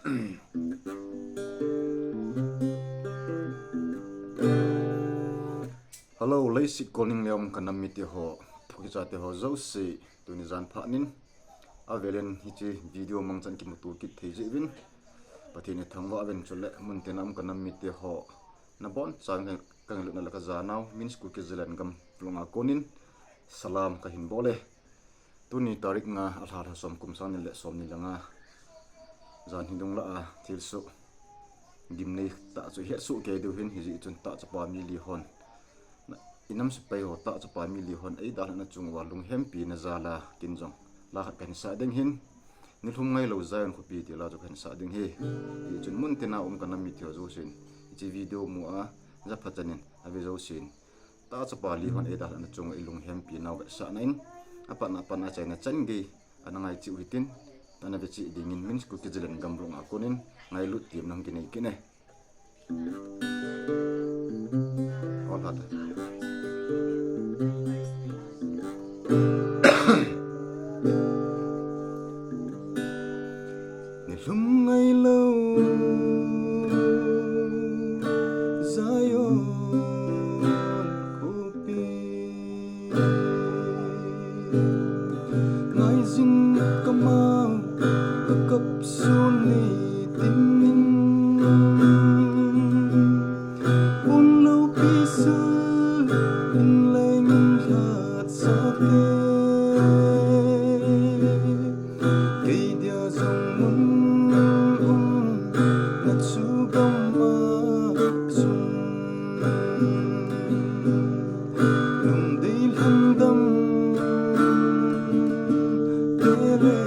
Hello, leisi calling leom kanami te ho phokisa te ho zo si tuni zan phanin avelen hichi video mangchan ki mutu ki theji win pathine thangwa aven chule muntenam kanami te ho na bon chang kang lu na la ka zanaw min school ki zelan gam plunga konin salam kahin bole tuni tarik nga alhar som kumsan le som ni langa zan hindung la a thilsu gimnei ta chu he su ke du hin hi chun Tah-Chapa mi li hon inam sepoy ho Tah-Chapa mi li hon ei dalhah NaChung wa Lunghem pi najala kin Jong la kan sa ding hin ni thum ngai lo zain khu pi ti la jo kan sa ding hi chun mun tina kan mi thio zo sin chi video mu a japha chanin ave zo sin Tah-Chapa li hon ei dalhah NaChung ilunghem pi naw sa nain apa na chaina chan gi anangai chi uitin tana be chi dingin min school ki jilen gamrung akonin ngai lut tim nang kinai kine all hat ni lum ngai lo zayon kopi ngai zin kamau kakap suni timin un lâu pisa in lai min hat sa te kei dia zong mun na chu gama sun lung dei handam tere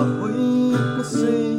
ahoy na say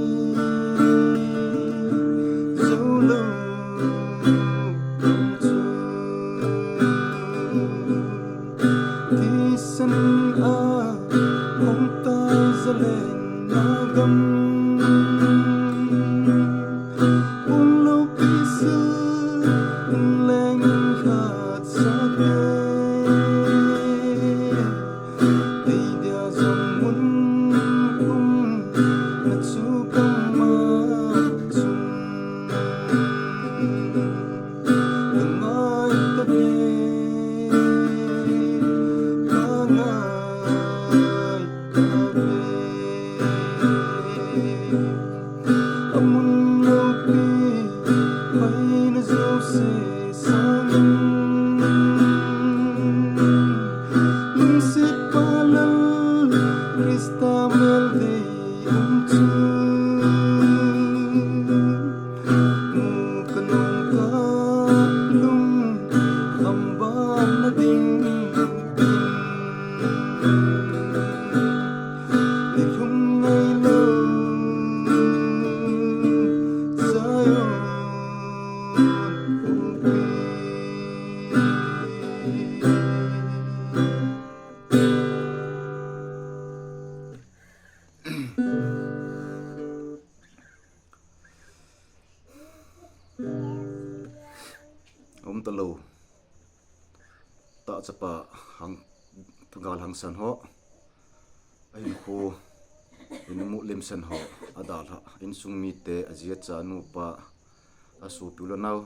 Talo Tah-Chapa Hangsan ho ahinkho mollep san ho dalhah insung mite ajapha nu pa asu pulanau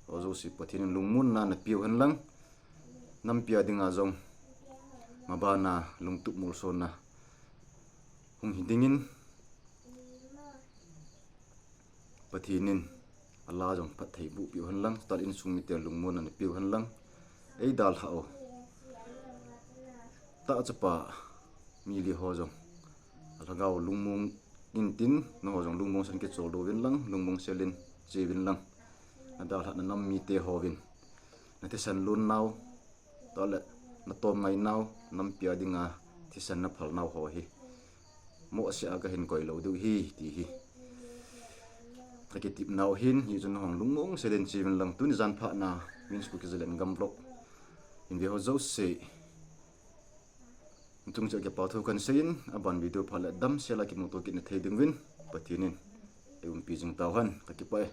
ozo si pathin lungmun na piu han lang Nampi dinga Jong mabana lungtup mulsona hung hidingin pathinin Allah Jong pathei bu piu han lang tal insung mite lungmun na piu han lang ei dalhah o Tah-Chapa mili ho Jong alagaw Lungmong intin no Jong Lungmong san ke chol do win lang Lungmong selin chewin lang dalhah na nammi te hovin na Thisan lun naw tole na tom ngai naw Nampi dinga Thisan na phal naw ho hi mo sia kahin koi lo du hi ti hi tip naw hin hi jun hong Lungmong selin chewin lang tun zan pha na wins ku kizelen gamblok in vi ho zo se tung cha ke pa tho kan sein aban video phala dam sela ki moto ki na thei ding win pathinin pi jing taw han ka ki pai